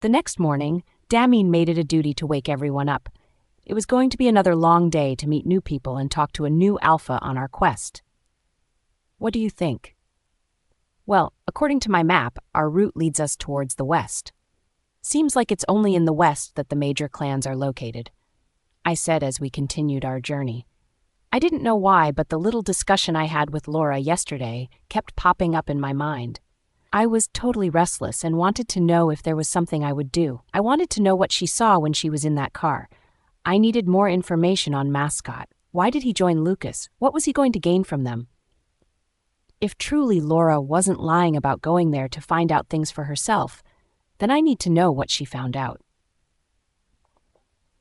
The next morning, Damien made it a duty to wake everyone up. It was going to be another long day to meet new people and talk to a new alpha on our quest. What do you think? Well, according to my map, our route leads us towards the west. Seems like it's only in the west that the major clans are located, I said as we continued our journey. I didn't know why, but the little discussion I had with Laura yesterday kept popping up in my mind. I was totally restless and wanted to know if there was something I would do. I wanted to know what she saw when she was in that car. I needed more information on Mascot. Why did he join Lucas? What was he going to gain from them? If truly Laura wasn't lying about going there to find out things for herself, then I need to know what she found out.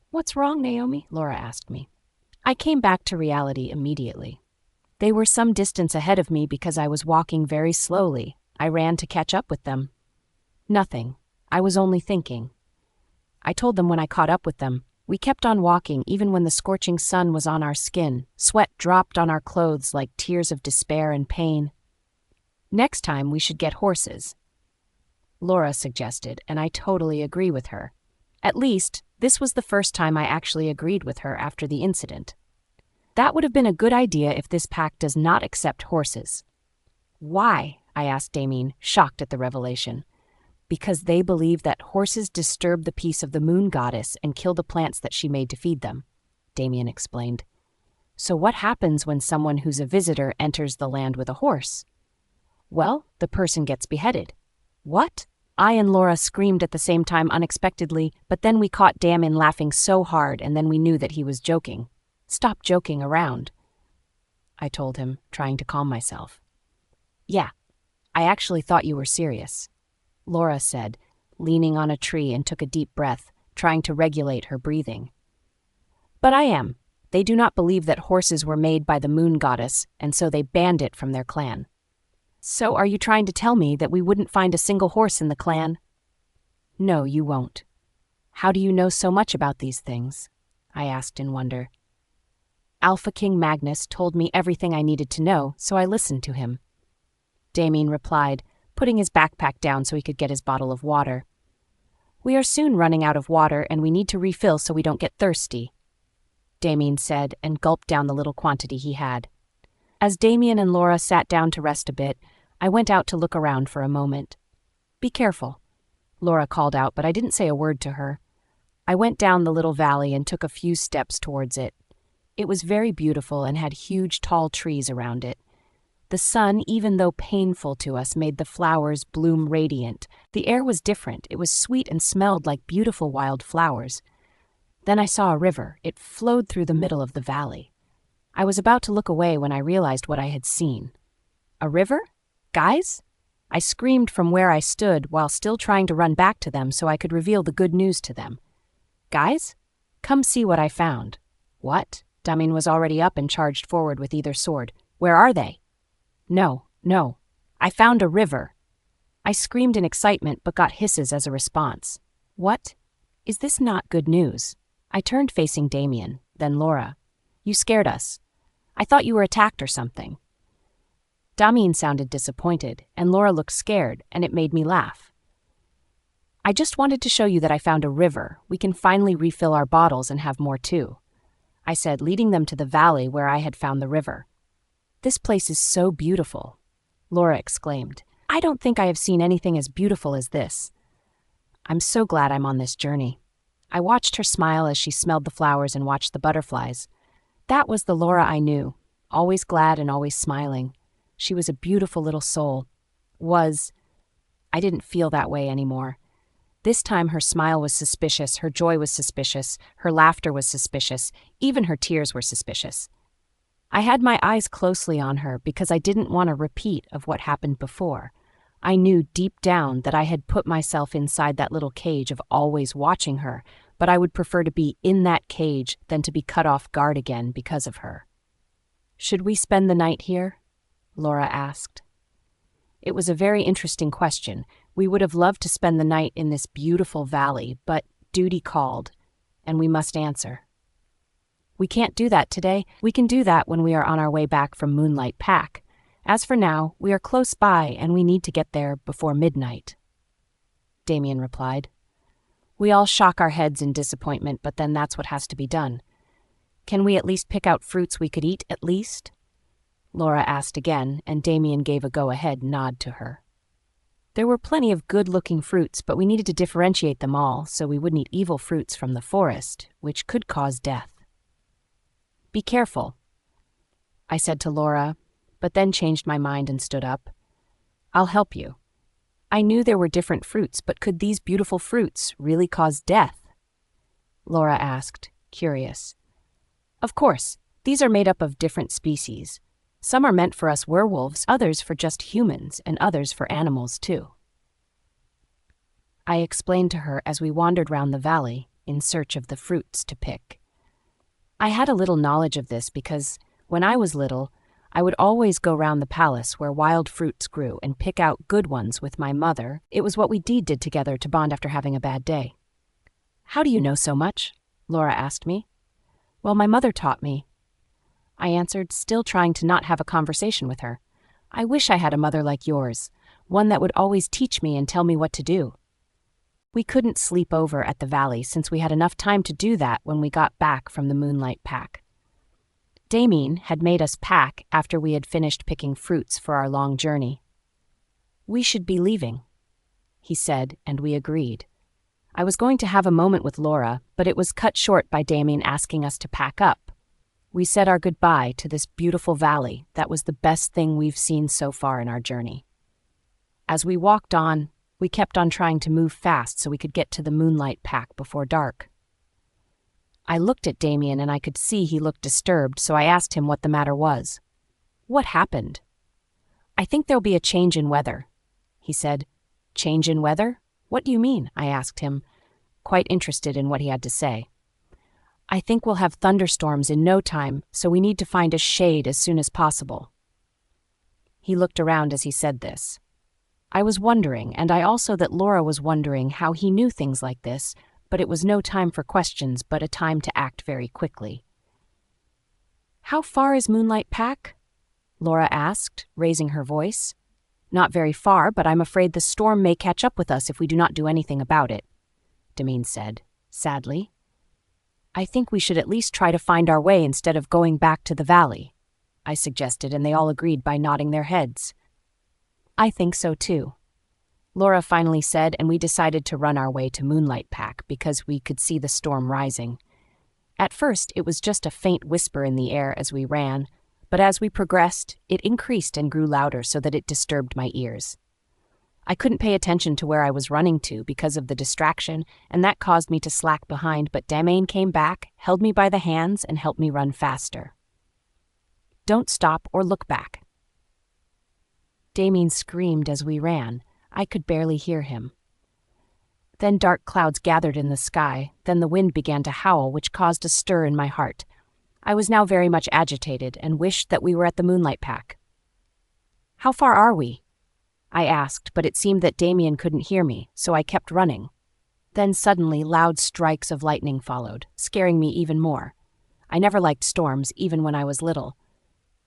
"What's wrong, Naomi?" Laura asked me. I came back to reality immediately. They were some distance ahead of me because I was walking very slowly. I ran to catch up with them. Nothing. I was only thinking. I told them when I caught up with them. We kept on walking even when the scorching sun was on our skin. Sweat dropped on our clothes like tears of despair and pain. Next time we should get horses, Laura suggested, and I totally agree with her. At least, this was the first time I actually agreed with her after the incident. That would have been a good idea if this pack does not accept horses. Why? I asked Damien, shocked at the revelation. Because they believe that horses disturb the peace of the moon goddess and kill the plants that she made to feed them, Damien explained. So what happens when someone who's a visitor enters the land with a horse? Well, the person gets beheaded. What? I and Laura screamed at the same time unexpectedly, but then we caught Damien laughing so hard and then we knew that he was joking. Stop joking around, I told him, trying to calm myself. Yeah, I actually thought you were serious, Laura said, leaning on a tree and took a deep breath, trying to regulate her breathing. But I am. They do not believe that horses were made by the moon goddess, and so they banned it from their clan. So are you trying to tell me that we wouldn't find a single horse in the clan? No, you won't. How do you know so much about these things? I asked in wonder. Alpha King Magnus told me everything I needed to know, so I listened to him. Damien replied, putting his backpack down so he could get his bottle of water. We are soon running out of water and we need to refill so we don't get thirsty, Damien said and gulped down the little quantity he had. As Damien and Laura sat down to rest a bit, I went out to look around for a moment. Be careful, Laura called out, but I didn't say a word to her. I went down the little valley and took a few steps towards it. It was very beautiful and had huge tall trees around it. The sun, even though painful to us, made the flowers bloom radiant. The air was different. It was sweet and smelled like beautiful wild flowers. Then I saw a river. It flowed through the middle of the valley. I was about to look away when I realized what I had seen. A river? Guys? I screamed from where I stood while still trying to run back to them so I could reveal the good news to them. Guys? Come see what I found. What? Damien was already up and charged forward with either sword. Where are they? No. I found a river. I screamed in excitement but got hisses as a response. What? Is this not good news? I turned facing Damien, then Laura. You scared us. I thought you were attacked or something. Damien sounded disappointed, and Laura looked scared, and it made me laugh. I just wanted to show you that I found a river. We can finally refill our bottles and have more too, I said, leading them to the valley where I had found the river. This place is so beautiful, Laura exclaimed. I don't think I have seen anything as beautiful as this. I'm so glad I'm on this journey. I watched her smile as she smelled the flowers and watched the butterflies. That was the Laura I knew, always glad and always smiling. She was a beautiful little soul. I didn't feel that way anymore. This time her smile was suspicious, her joy was suspicious, her laughter was suspicious, even her tears were suspicious. I had my eyes closely on her because I didn't want a repeat of what happened before. I knew deep down that I had put myself inside that little cage of always watching her, but I would prefer to be in that cage than to be cut off guard again because of her. Should we spend the night here? Laura asked. It was a very interesting question. We would have loved to spend the night in this beautiful valley, but duty called, and we must answer. We can't do that today. We can do that when we are on our way back from Moonlight Pack. As for now, we are close by and we need to get there before midnight, Damien replied. We all shock our heads in disappointment, but then that's what has to be done. Can we at least pick out fruits we could eat, at least? Laura asked again, and Damien gave a go-ahead nod to her. There were plenty of good-looking fruits, but we needed to differentiate them all so we wouldn't eat evil fruits from the forest, which could cause death. Be careful, I said to Laura, but then changed my mind and stood up. I'll help you. I knew there were different fruits, but could these beautiful fruits really cause death? Laura asked, curious. Of course, these are made up of different species. Some are meant for us werewolves, others for just humans, and others for animals too. I explained to her as we wandered round the valley in search of the fruits to pick. I had a little knowledge of this because, when I was little, I would always go round the palace where wild fruits grew and pick out good ones with my mother. It was what we did together to bond after having a bad day. How do you know so much? Laura asked me. Well, my mother taught me. I answered, still trying to not have a conversation with her. I wish I had a mother like yours, one that would always teach me and tell me what to do. We couldn't sleep over at the valley since we had enough time to do that when we got back from the moonlight pack. Damien had made us pack after we had finished picking fruits for our long journey. We should be leaving, he said, and we agreed. I was going to have a moment with Laura, but it was cut short by Damien asking us to pack up. We said our goodbye to this beautiful valley that was the best thing we've seen so far in our journey. As we walked on, we kept on trying to move fast so we could get to the moonlight pack before dark. I looked at Damien and I could see he looked disturbed, so I asked him what the matter was. What happened? I think there'll be a change in weather, he said. Change in weather? What do you mean? I asked him, quite interested in what he had to say. I think we'll have thunderstorms in no time, so we need to find a shade as soon as possible. He looked around as he said this. I was wondering, and I also that Laura was wondering how he knew things like this, but it was no time for questions but a time to act very quickly. How far is Moonlight Pack? Laura asked, raising her voice. Not very far, but I'm afraid the storm may catch up with us if we do not do anything about it, Damien said, sadly. I think we should at least try to find our way instead of going back to the valley, I suggested, and they all agreed by nodding their heads. I think so too, Laura finally said, and we decided to run our way to Moonlight Pack because we could see the storm rising. At first, it was just a faint whisper in the air as we ran, but as we progressed, it increased and grew louder so that it disturbed my ears. I couldn't pay attention to where I was running to because of the distraction, and that caused me to slack behind, but Damien came back, held me by the hands, and helped me run faster. Don't stop or look back. Damien screamed as we ran. I could barely hear him. Then dark clouds gathered in the sky, then the wind began to howl, which caused a stir in my heart. I was now very much agitated and wished that we were at the Moonlight Pack. How far are we? I asked, but it seemed that Damien couldn't hear me, so I kept running. Then suddenly loud strikes of lightning followed, scaring me even more. I never liked storms, even when I was little.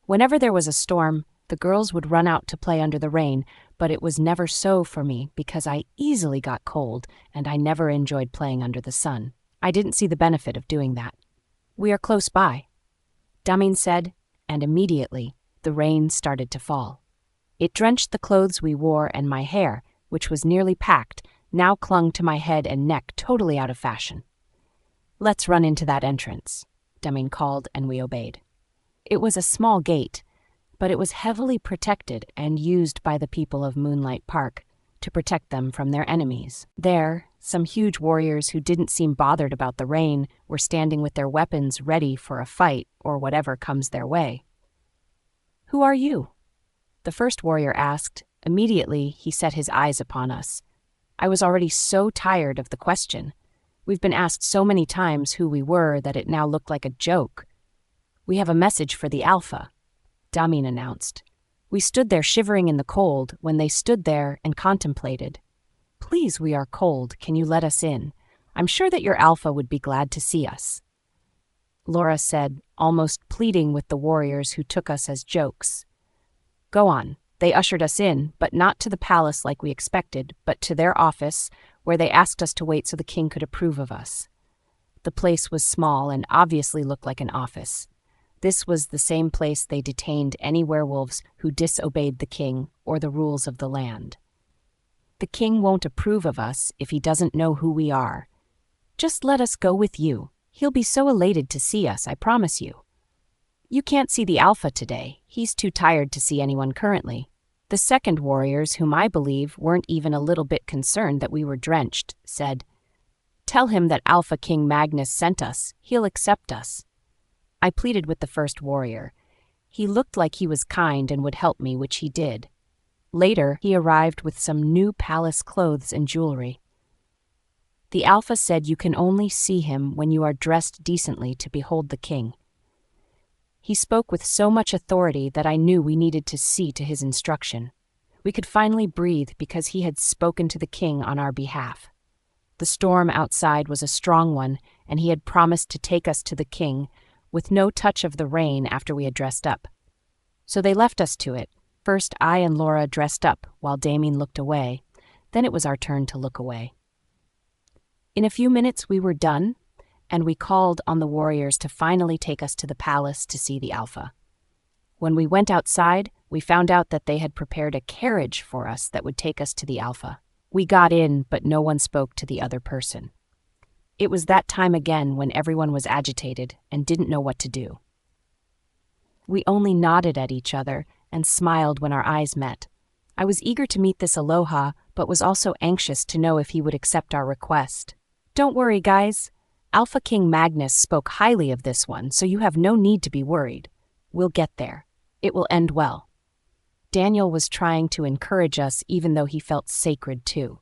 Whenever there was a storm, the girls would run out to play under the rain, but it was never so for me because I easily got cold and I never enjoyed playing under the sun. I didn't see the benefit of doing that. We are close by, Damien said, and immediately the rain started to fall. It drenched the clothes we wore, and my hair, which was nearly packed, now clung to my head and neck totally out of fashion. Let's run into that entrance, Damien called, and we obeyed. It was a small gate, but it was heavily protected and used by the people of Moonlight Park to protect them from their enemies. There, some huge warriors who didn't seem bothered about the rain were standing with their weapons ready for a fight or whatever comes their way. Who are you? The first warrior asked. Immediately, he set his eyes upon us. I was already so tired of the question. We've been asked so many times who we were that it now looked like a joke. We have a message for the Alpha, Damien announced. We stood there shivering in the cold when they stood there and contemplated. Please, we are cold. Can you let us in? I'm sure that your Alpha would be glad to see us, Laura said, almost pleading with the warriors who took us as jokes. Go on, They ushered us in, but not to the palace like we expected, but to their office, where they asked us to wait so the king could approve of us. The place was small and obviously looked like an office. This was the same place they detained any werewolves who disobeyed the king or the rules of the land. The king won't approve of us if he doesn't know who we are. Just let us go with you. He'll be so elated to see us, I promise you. You can't see the alpha today. He's too tired to see anyone currently. The second warriors, whom I believe weren't even a little bit concerned that we were drenched, said, "Tell him that Alpha King Magnus sent us. He'll accept us." I pleaded with the first warrior. He looked like he was kind and would help me, which he did. Later, he arrived with some new palace clothes and jewelry. The Alpha said you can only see him when you are dressed decently to behold the king. He spoke with so much authority that I knew we needed to see to his instruction. We could finally breathe because he had spoken to the king on our behalf. The storm outside was a strong one, and he had promised to take us to the king, with no touch of the rain after we had dressed up. So they left us to it. First, I and Laura dressed up, while Damien looked away. Then it was our turn to look away. In a few minutes we were done, and we called on the warriors to finally take us to the palace to see the Alpha. When we went outside, we found out that they had prepared a carriage for us that would take us to the Alpha. We got in, but no one spoke to the other person. It was that time again when everyone was agitated and didn't know what to do. We only nodded at each other and smiled when our eyes met. I was eager to meet this Aloha, but was also anxious to know if he would accept our request. "Don't worry, guys. Alpha King Magnus spoke highly of this one, so you have no need to be worried. We'll get there. It will end well." Daniel was trying to encourage us even though he felt sacred too.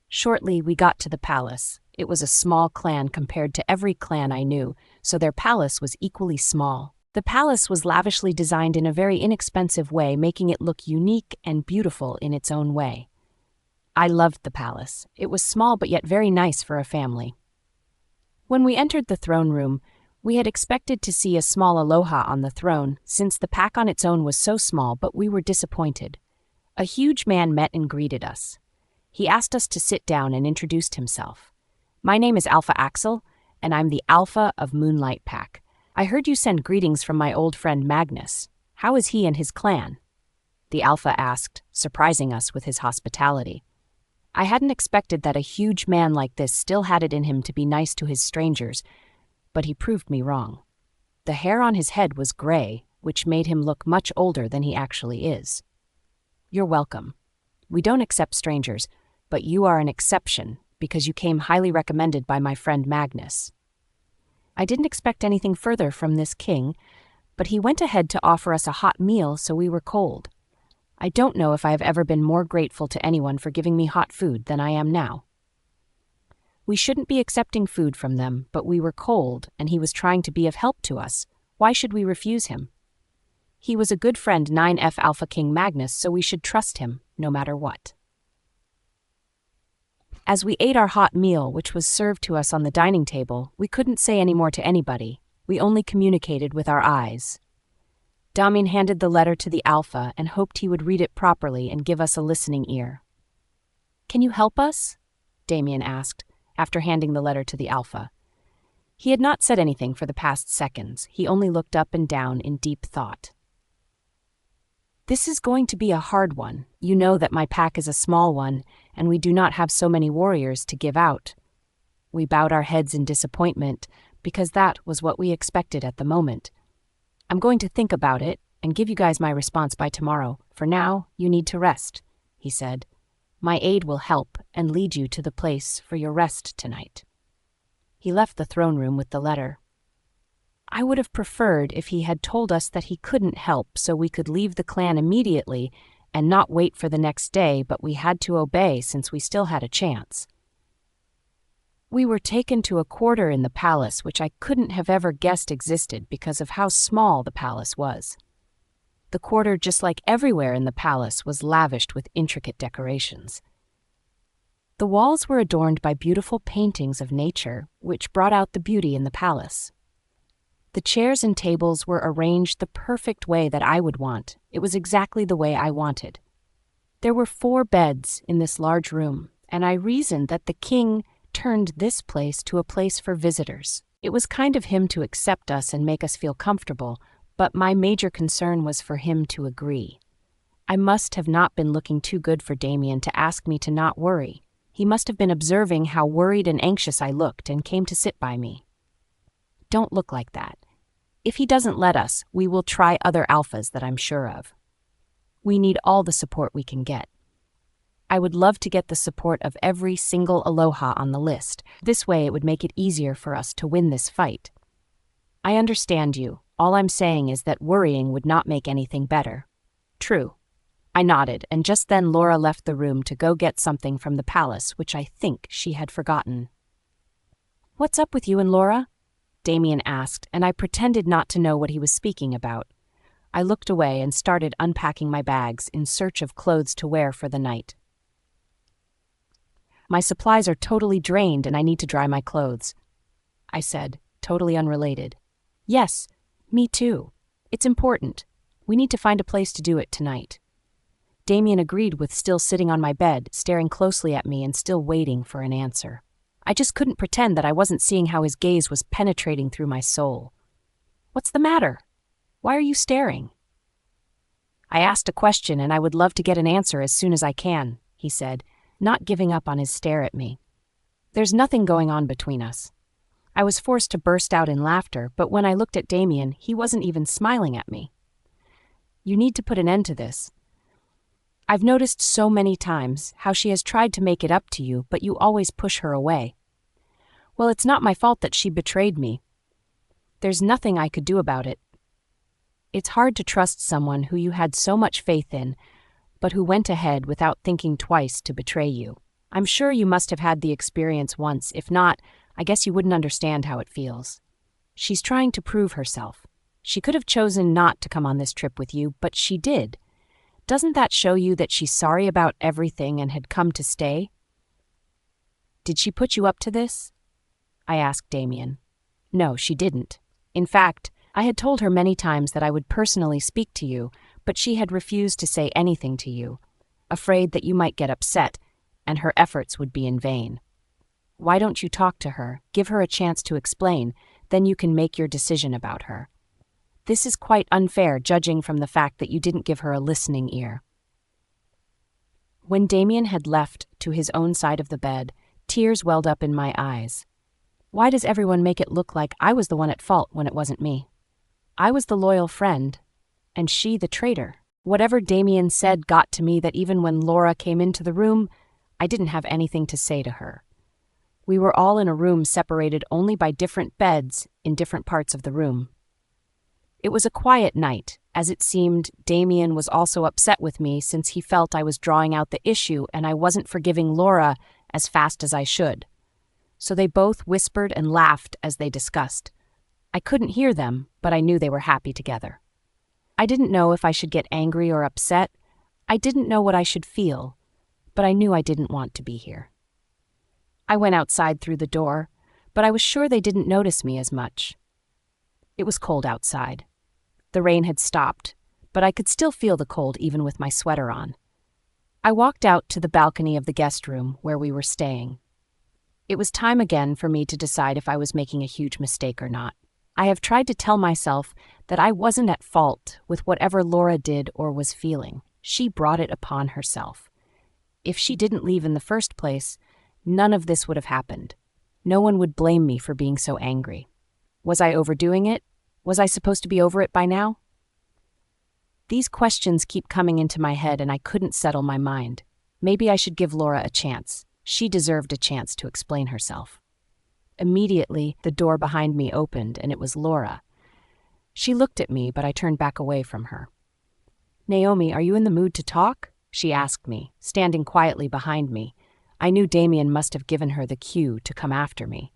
Shortly, we got to the palace. It was a small clan compared to every clan I knew, so their palace was equally small. The palace was lavishly designed in a very inexpensive way, making it look unique and beautiful in its own way. I loved the palace. It was small but yet very nice for a family. When we entered the throne room, we had expected to see a small Aloha on the throne, since the pack on its own was so small, but we were disappointed. A huge man met and greeted us. He asked us to sit down and introduced himself. "My name is Alpha Axel, and I'm the Alpha of Moonlight Pack. I heard you send greetings from my old friend Magnus. How is he and his clan?" The Alpha asked, surprising us with his hospitality. I hadn't expected that a huge man like this still had it in him to be nice to his strangers, but he proved me wrong. The hair on his head was gray, which made him look much older than he actually is. "You're welcome. We don't accept strangers, but you are an exception because you came highly recommended by my friend Magnus." I didn't expect anything further from this king, but he went ahead to offer us a hot meal so we were cold. I don't know if I have ever been more grateful to anyone for giving me hot food than I am now. We shouldn't be accepting food from them, but we were cold, and he was trying to be of help to us. Why should we refuse him? He was a good friend 9F Alpha King Magnus, so we should trust him, no matter what. As we ate our hot meal, which was served to us on the dining table, we couldn't say any more to anybody. We only communicated with our eyes. Damien handed the letter to the Alpha and hoped he would read it properly and give us a listening ear. "Can you help us?" Damien asked, after handing the letter to the Alpha. He had not said anything for the past seconds. He only looked up and down in deep thought. "This is going to be a hard one. You know that my pack is a small one, and we do not have so many warriors to give out." We bowed our heads in disappointment, because that was what we expected at the moment. "I'm going to think about it and give you guys my response by tomorrow. For now, you need to rest," he said. "My aide will help and lead you to the place for your rest tonight." He left the throne room with the letter. I would have preferred if he had told us that he couldn't help so we could leave the clan immediately and not wait for the next day, but we had to obey since we still had a chance. We were taken to a quarter in the palace which I couldn't have ever guessed existed because of how small the palace was. The quarter, just like everywhere in the palace, was lavished with intricate decorations. The walls were adorned by beautiful paintings of nature, which brought out the beauty in the palace. The chairs and tables were arranged the perfect way that I would want. It was exactly the way I wanted. There were 4 beds in this large room, and I reasoned that the king turned this place to a place for visitors. It was kind of him to accept us and make us feel comfortable, but my major concern was for him to agree. I must have not been looking too good for Damien to ask me to not worry. He must have been observing how worried and anxious I looked and came to sit by me. Don't look like that. If he doesn't let us, we will try other alphas that I'm sure of. We need all the support we can get. I would love to get the support of every single aloha on the list. This way it would make it easier for us to win this fight. I understand you. All I'm saying is that worrying would not make anything better. True. I nodded, and just then Laura left the room to go get something from the palace, which I think she had forgotten. "What's up with you and Laura?" Damien asked, and I pretended not to know what he was speaking about. I looked away and started unpacking my bags in search of clothes to wear for the night. "My supplies are totally drained and I need to dry my clothes," I said, totally unrelated. "Yes, me too. It's important. We need to find a place to do it tonight." Damien agreed with still sitting on my bed, staring closely at me and still waiting for an answer. I just couldn't pretend that I wasn't seeing how his gaze was penetrating through my soul. "What's the matter? Why are you staring?" "I asked a question and I would love to get an answer as soon as I can," he said, not giving up on his stare at me. "There's nothing going on between us." I was forced to burst out in laughter, but when I looked at Damien, he wasn't even smiling at me. "You need to put an end to this. I've noticed so many times how she has tried to make it up to you, but you always push her away." "Well, it's not my fault that she betrayed me. There's nothing I could do about it. It's hard to trust someone who you had so much faith in, but who went ahead without thinking twice to betray you. I'm sure you must have had the experience once. If not, I guess you wouldn't understand how it feels. She's trying to prove herself. She could have chosen not to come on this trip with you, but she did. Doesn't that show you that she's sorry about everything and had come to stay?" "Did she put you up to this?" I asked Damien. "No, she didn't. In fact, I had told her many times that I would personally speak to you, but she had refused to say anything to you, afraid that you might get upset and her efforts would be in vain. Why don't you talk to her, give her a chance to explain, then you can make your decision about her. This is quite unfair, judging from the fact that you didn't give her a listening ear." When Damien had left to his own side of the bed, tears welled up in my eyes. Why does everyone make it look like I was the one at fault when it wasn't me? I was the loyal friend, and she the traitor. Whatever Damien said got to me that even when Laura came into the room, I didn't have anything to say to her. We were all in a room separated only by different beds in different parts of the room. It was a quiet night, as it seemed Damien was also upset with me since he felt I was drawing out the issue and I wasn't forgiving Laura as fast as I should. So they both whispered and laughed as they discussed. I couldn't hear them, but I knew they were happy together. I didn't know if I should get angry or upset. I didn't know what I should feel, but I knew I didn't want to be here. I went outside through the door, but I was sure they didn't notice me as much. It was cold outside. The rain had stopped, but I could still feel the cold even with my sweater on. I walked out to the balcony of the guest room where we were staying. It was time again for me to decide if I was making a huge mistake or not. I have tried to tell myself that I wasn't at fault with whatever Laura did or was feeling. She brought it upon herself. If she didn't leave in the first place, none of this would have happened. No one would blame me for being so angry. Was I overdoing it? Was I supposed to be over it by now? These questions keep coming into my head and I couldn't settle my mind. Maybe I should give Laura a chance. She deserved a chance to explain herself. Immediately, the door behind me opened and it was Laura. She looked at me, but I turned back away from her. "Naomi, are you in the mood to talk?" she asked me, standing quietly behind me. I knew Damien must have given her the cue to come after me.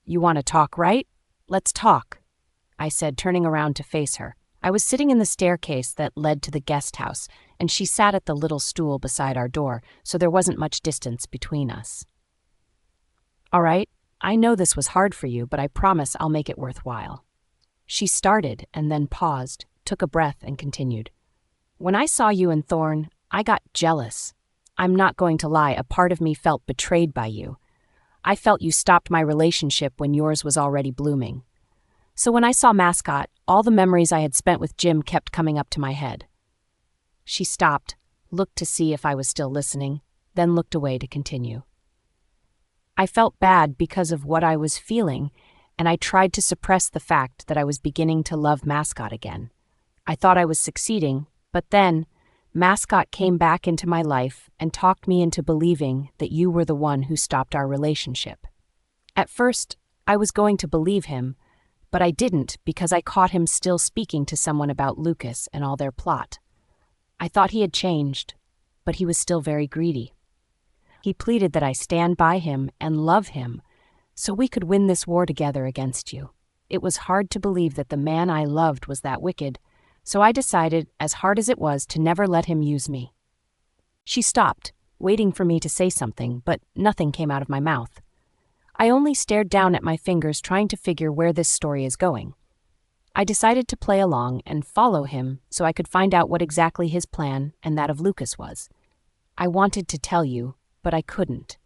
"You want to talk, right? Let's talk," I said, turning around to face her. I was sitting in the staircase that led to the guest house, and she sat at the little stool beside our door, so there wasn't much distance between us. "All right, I know this was hard for you, but I promise I'll make it worthwhile." She started and then paused, took a breath and continued. When I saw you and Thorne, I got jealous. I'm not going to lie, a part of me felt betrayed by you. I felt you stopped my relationship when yours was already blooming. So when I saw Mascot, all the memories I had spent with Jim kept coming up to my head. She stopped, looked to see if I was still listening, then looked away to continue. I felt bad because of what I was feeling, and I tried to suppress the fact that I was beginning to love Mascot again. I thought I was succeeding, but then Mascot came back into my life and talked me into believing that you were the one who stopped our relationship. At first, I was going to believe him, but I didn't because I caught him still speaking to someone about Lucas and all their plot. I thought he had changed, but he was still very greedy. He pleaded that I stand by him and love him so we could win this war together against you. It was hard to believe that the man I loved was that wicked, so I decided, as hard as it was, to never let him use me. She stopped, waiting for me to say something, but nothing came out of my mouth. I only stared down at my fingers, trying to figure where this story is going. I decided to play along and follow him so I could find out what exactly his plan and that of Lucas was. I wanted to tell you, but I couldn't.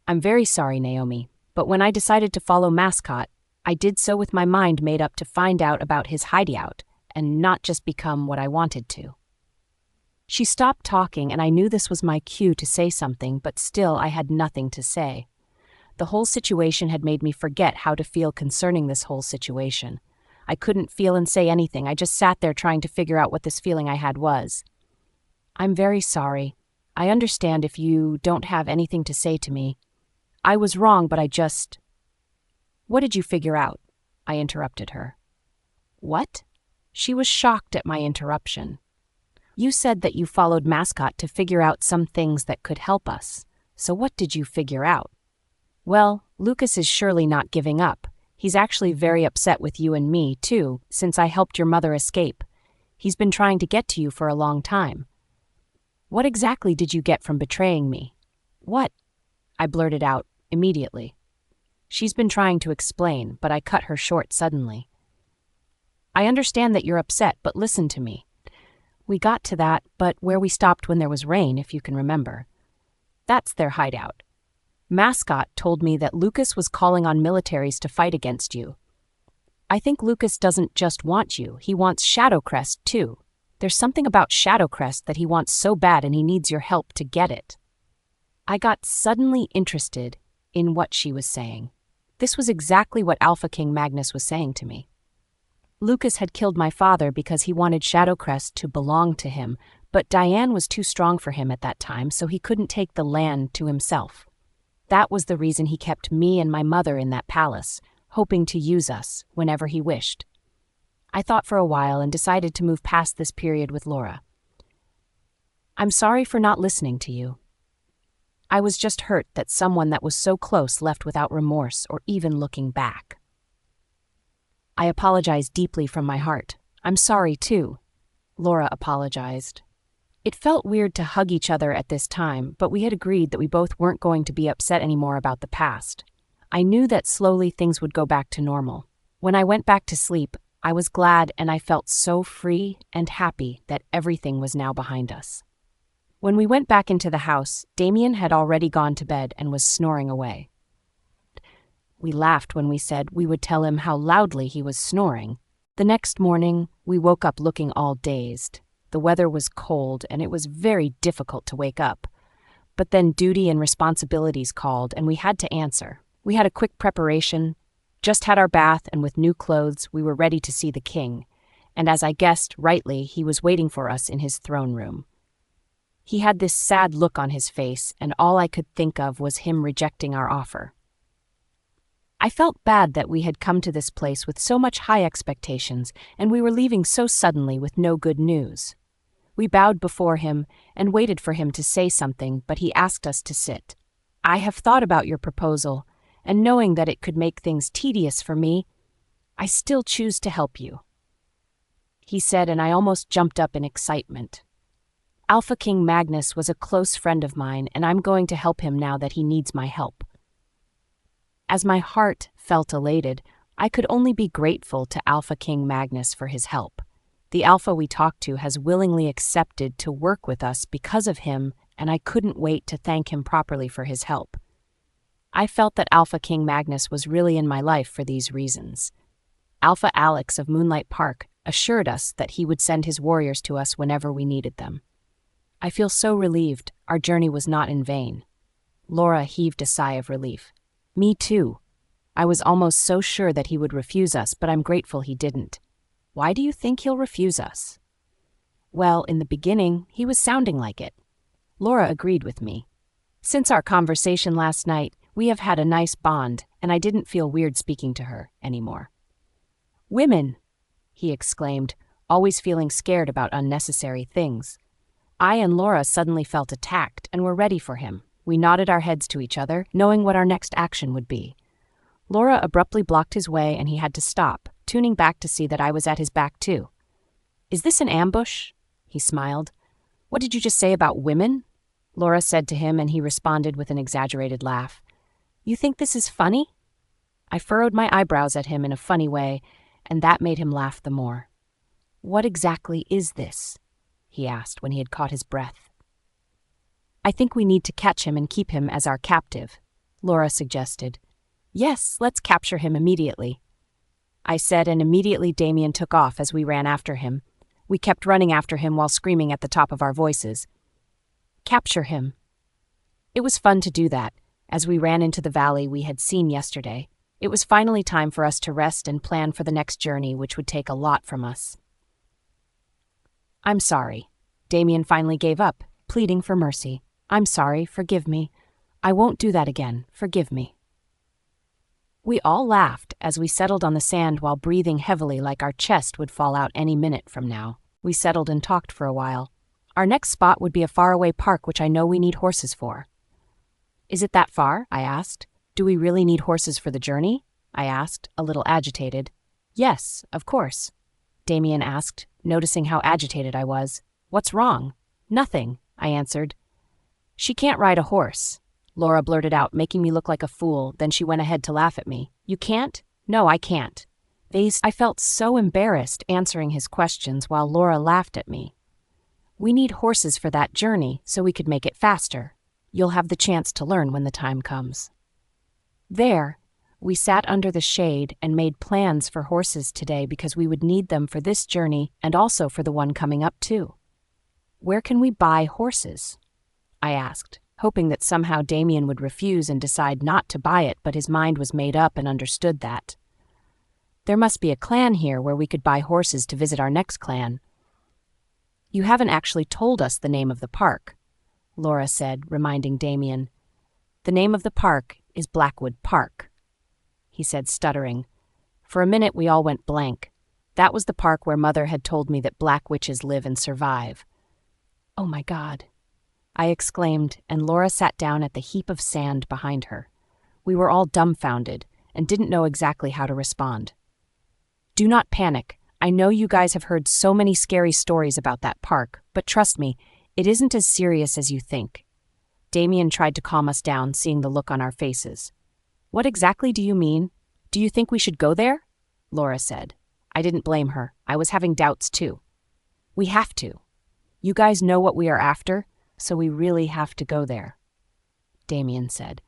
I'm very sorry, Naomi, but when I decided to follow Mascot, I did so with my mind made up to find out about his hideout and not just become what I wanted to. She stopped talking, and I knew this was my cue to say something, but still I had nothing to say. The whole situation had made me forget how to feel concerning this whole situation. I couldn't feel and say anything. I just sat there trying to figure out what this feeling I had was. I'm very sorry. I understand if you don't have anything to say to me. I was wrong, but I just... What did you figure out? I interrupted her. What? She was shocked at my interruption. You said that you followed Mascot to figure out some things that could help us. So what did you figure out? Well, Lucas is surely not giving up. He's actually very upset with you and me, too, since I helped your mother escape. He's been trying to get to you for a long time. What exactly did you get from betraying me? What? I blurted out immediately. She's been trying to explain, but I cut her short suddenly. I understand that you're upset, but listen to me. We got to that, but where we stopped when there was rain, if you can remember. That's their hideout. Mascot told me that Lucas was calling on militaries to fight against you. I think Lucas doesn't just want you, he wants Shadowcrest too. There's something about Shadowcrest that he wants so bad, and he needs your help to get it. I got suddenly interested in what she was saying. This was exactly what Alpha King Magnus was saying to me. Lucas had killed my father because he wanted Shadowcrest to belong to him, but Diane was too strong for him at that time, so he couldn't take the land to himself. That was the reason he kept me and my mother in that palace, hoping to use us whenever he wished. I thought for a while and decided to move past this period with Laura. I'm sorry for not listening to you. I was just hurt that someone that was so close left without remorse or even looking back. I apologize deeply from my heart. I'm sorry, too. Laura apologized. It felt weird to hug each other at this time, but we had agreed that we both weren't going to be upset anymore about the past. I knew that slowly things would go back to normal. When I went back to sleep, I was glad and I felt so free and happy that everything was now behind us. When we went back into the house, Damien had already gone to bed and was snoring away. We laughed when we said we would tell him how loudly he was snoring. The next morning, we woke up looking all dazed. The weather was cold and it was very difficult to wake up. But then duty and responsibilities called and we had to answer. We had a quick preparation, just had our bath, and with new clothes we were ready to see the king. And as I guessed rightly, he was waiting for us in his throne room. He had this sad look on his face, and all I could think of was him rejecting our offer. I felt bad that we had come to this place with so much high expectations, and we were leaving so suddenly with no good news. We bowed before him and waited for him to say something, but he asked us to sit. I have thought about your proposal, and knowing that it could make things tedious for me, I still choose to help you, he said, and I almost jumped up in excitement. Alpha King Magnus was a close friend of mine, and I'm going to help him now that he needs my help. As my heart felt elated, I could only be grateful to Alpha King Magnus for his help. The Alpha we talked to has willingly accepted to work with us because of him, and I couldn't wait to thank him properly for his help. I felt that Alpha King Magnus was really in my life for these reasons. Alpha Alex of Moonlight Park assured us that he would send his warriors to us whenever we needed them. I feel so relieved our journey was not in vain. Laura heaved a sigh of relief. Me too. I was almost so sure that he would refuse us, but I'm grateful he didn't. Why do you think he'll refuse us? Well, in the beginning, he was sounding like it. Laura agreed with me. Since our conversation last night, we have had a nice bond, and I didn't feel weird speaking to her anymore. Women, he exclaimed, always feeling scared about unnecessary things. I and Laura suddenly felt attacked and were ready for him. We nodded our heads to each other, knowing what our next action would be. Laura abruptly blocked his way and he had to stop, tuning back to see that I was at his back too. Is this an ambush? He smiled. What did you just say about women? Laura said to him, and he responded with an exaggerated laugh. You think this is funny? I furrowed my eyebrows at him in a funny way, and that made him laugh the more. What exactly is this? He asked when he had caught his breath. I think we need to catch him and keep him as our captive, Laura suggested. Yes, let's capture him immediately, I said, and immediately Damien took off as we ran after him. We kept running after him while screaming at the top of our voices. Capture him. It was fun to do that, as we ran into the valley we had seen yesterday. It was finally time for us to rest and plan for the next journey, which would take a lot from us. I'm sorry. Damien finally gave up, pleading for mercy. I'm sorry, forgive me. I won't do that again, forgive me. We all laughed as we settled on the sand while breathing heavily like our chest would fall out any minute from now. We settled and talked for a while. Our next spot would be a faraway park which I know we need horses for. Is it that far? I asked. Do we really need horses for the journey? I asked, a little agitated. Yes, of course, Damien asked, noticing how agitated I was. What's wrong? Nothing, I answered. She can't ride a horse, Laura blurted out, making me look like a fool. Then she went ahead to laugh at me. You can't? No, I can't. I felt so embarrassed answering his questions while Laura laughed at me. We need horses for that journey so we could make it faster. You'll have the chance to learn when the time comes. There, we sat under the shade and made plans for horses today because we would need them for this journey and also for the one coming up too. Where can we buy horses? I asked, hoping that somehow Damien would refuse and decide not to buy it, but his mind was made up and understood that. There must be a clan here where we could buy horses to visit our next clan. You haven't actually told us the name of the park, Laura said, reminding Damien. The name of the park is Blackwood Park, he said, stuttering. For a minute we all went blank. That was the park where Mother had told me that black witches live and survive. Oh my God, I exclaimed, and Laura sat down at the heap of sand behind her. We were all dumbfounded and didn't know exactly how to respond. Do not panic. I know you guys have heard so many scary stories about that park, but trust me, it isn't as serious as you think. Damien tried to calm us down, seeing the look on our faces. What exactly do you mean? Do you think we should go there? Laura said. I didn't blame her. I was having doubts too. We have to. You guys know what we are after, so we really have to go there, Damien said.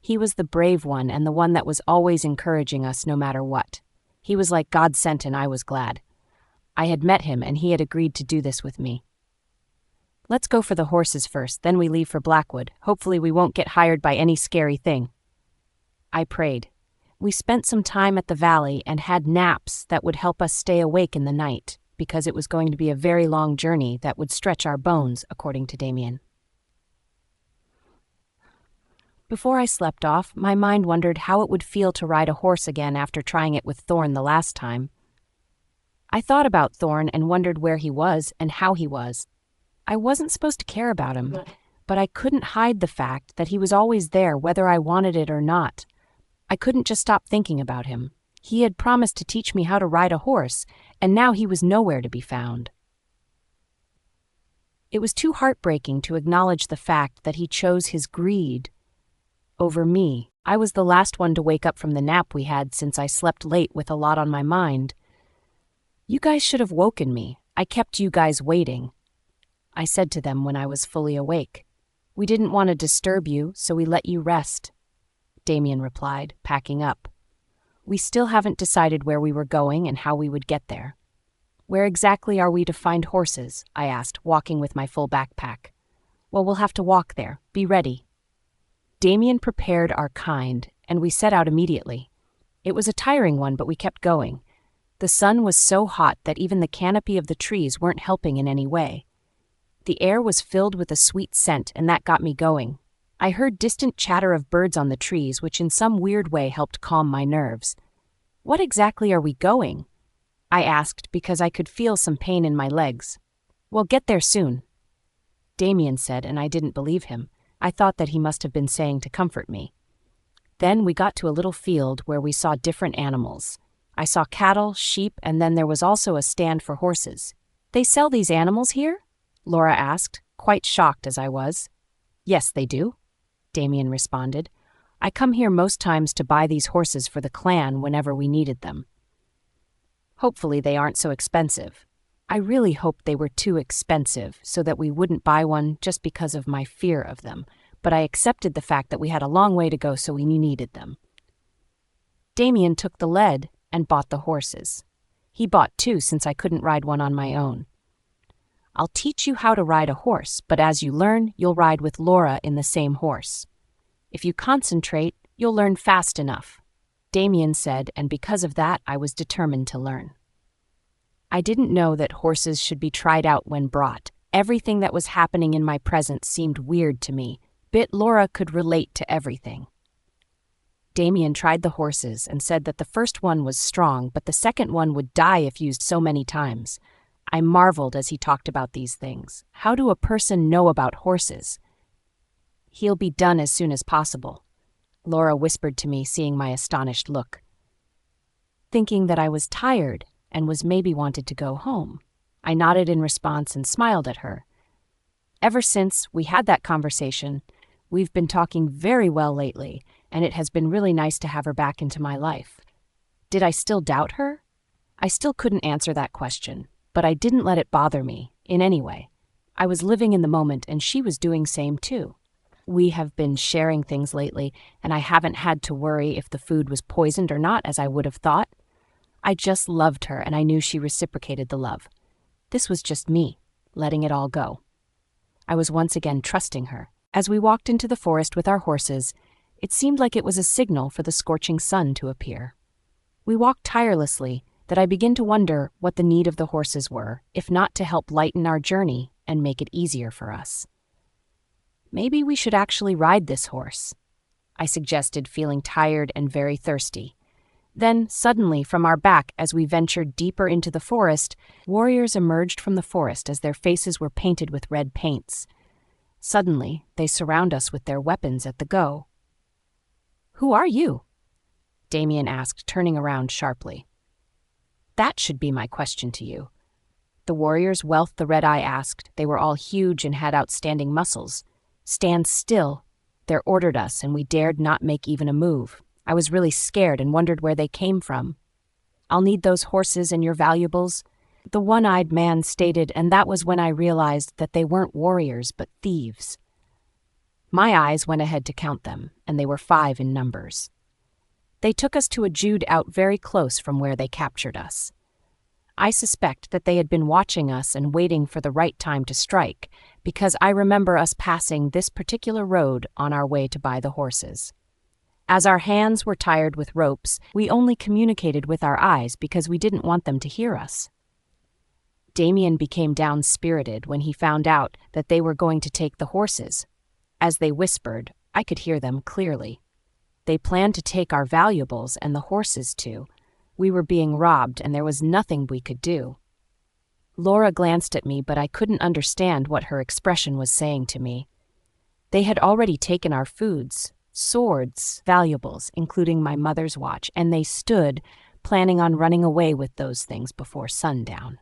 He was the brave one and the one that was always encouraging us no matter what. He was like God sent, and I was glad. I had met him and he had agreed to do this with me. Let's go for the horses first, then we leave for Blackwood. Hopefully we won't get hired by any scary thing. I prayed. We spent some time at the valley and had naps that would help us stay awake in the night, because it was going to be a very long journey that would stretch our bones, according to Damien. Before I slept off, my mind wondered how it would feel to ride a horse again after trying it with Thorne the last time. I thought about Thorne and wondered where he was and how he was. I wasn't supposed to care about him, but I couldn't hide the fact that he was always there whether I wanted it or not. I couldn't just stop thinking about him. He had promised to teach me how to ride a horse, and now he was nowhere to be found. It was too heartbreaking to acknowledge the fact that he chose his greed over me. I was the last one to wake up from the nap we had since I slept late with a lot on my mind. You guys should have woken me. I kept you guys waiting, I said to them when I was fully awake. We didn't want to disturb you, so we let you rest, Damien replied, packing up. We still haven't decided where we were going and how we would get there. Where exactly are we to find horses? I asked, walking with my full backpack. Well, we'll have to walk there. Be ready. Damien prepared our kind, and we set out immediately. It was a tiring one, but we kept going. The sun was so hot that even the canopy of the trees weren't helping in any way. The air was filled with a sweet scent, and that got me going. I heard distant chatter of birds on the trees, which in some weird way helped calm my nerves. What exactly are we going? I asked because I could feel some pain in my legs. We'll get there soon, Damien said, and I didn't believe him. I thought that he must have been saying to comfort me. Then we got to a little field where we saw different animals. I saw cattle, sheep, and then there was also a stand for horses. They sell these animals here? Laura asked, quite shocked as I was. Yes, they do, Damien responded. I come here most times to buy these horses for the clan whenever we needed them. Hopefully they aren't so expensive. I really hoped they were too expensive so that we wouldn't buy one just because of my fear of them, but I accepted the fact that we had a long way to go, so we needed them. Damien took the lead and bought the horses. He bought two since I couldn't ride one on my own. I'll teach you how to ride a horse, but as you learn, you'll ride with Laura in the same horse. If you concentrate, you'll learn fast enough, Damien said, and because of that, I was determined to learn. I didn't know that horses should be tried out when brought. Everything that was happening in my presence seemed weird to me, but Laura could relate to everything. Damien tried the horses and said that the first one was strong, but the second one would die if used so many times. I marveled as he talked about these things. How do a person know about horses? He'll be done as soon as possible, Laura whispered to me, seeing my astonished look. Thinking that I was tired and was maybe wanted to go home, I nodded in response and smiled at her. Ever since we had that conversation, we've been talking very well lately, and it has been really nice to have her back into my life. Did I still doubt her? I still couldn't answer that question, but I didn't let it bother me in any way. I was living in the moment, and she was doing same too. We have been sharing things lately, and I haven't had to worry if the food was poisoned or not, as I would have thought. I just loved her, and I knew she reciprocated the love. This was just me, letting it all go. I was once again trusting her. As we walked into the forest with our horses, it seemed like it was a signal for the scorching sun to appear. We walked tirelessly, that I began to wonder what the need of the horses were, if not to help lighten our journey and make it easier for us. Maybe we should actually ride this horse, I suggested, feeling tired and very thirsty. Then, suddenly, from our back, as we ventured deeper into the forest, warriors emerged from the forest as their faces were painted with red paints. Suddenly, they surround us with their weapons at the go. Who are you? Damien asked, turning around sharply. That should be my question to you. The warriors' wealth, the Red-Eye asked. They were all huge and had outstanding muscles. Stand still. They ordered us, and we dared not make even a move. I was really scared and wondered where they came from. I'll need those horses and your valuables, the one-eyed man stated, and that was when I realized that they weren't warriors but thieves. My eyes went ahead to count them, and they were 5 in numbers. They took us to a jude out very close from where they captured us. I suspect that they had been watching us and waiting for the right time to strike, because I remember us passing this particular road on our way to buy the horses. As our hands were tired with ropes, we only communicated with our eyes because we didn't want them to hear us. Damien became down-spirited when he found out that they were going to take the horses. As they whispered, I could hear them clearly. They planned to take our valuables and the horses too. We were being robbed, and there was nothing we could do. Laura glanced at me, but I couldn't understand what her expression was saying to me. They had already taken our foods, swords, valuables, including my mother's watch, and they stood, planning on running away with those things before sundown.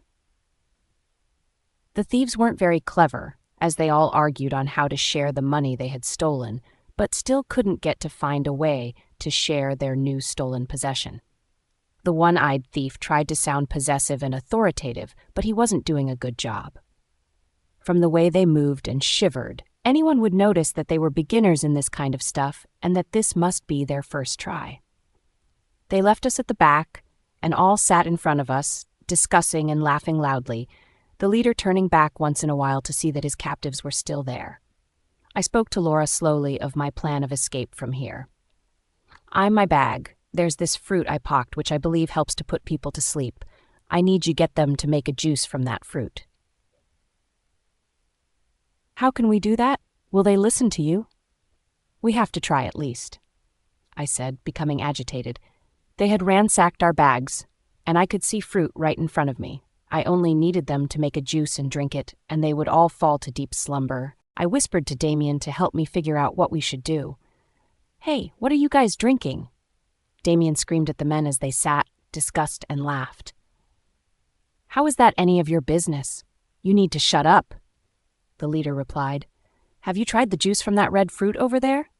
The thieves weren't very clever, as they all argued on how to share the money they had stolen, but still couldn't get to find a way to share their new stolen possession. The one-eyed thief tried to sound possessive and authoritative, but he wasn't doing a good job. From the way they moved and shivered, anyone would notice that they were beginners in this kind of stuff and that this must be their first try. They left us at the back and all sat in front of us, discussing and laughing loudly, the leader turning back once in a while to see that his captives were still there. I spoke to Laura slowly of my plan of escape from here. "I'm my bag. There's this fruit I pocked which I believe helps to put people to sleep. I need you get them to make a juice from that fruit." "How can we do that? Will they listen to you?" "We have to try at least," I said, becoming agitated. They had ransacked our bags, and I could see fruit right in front of me. I only needed them to make a juice and drink it, and they would all fall to deep slumber. I whispered to Damien to help me figure out what we should do. "Hey, what are you guys drinking?" Damien screamed at the men as they sat, discussed, and laughed. "How is that any of your business? You need to shut up," the leader replied. "Have you tried the juice from that red fruit over there?"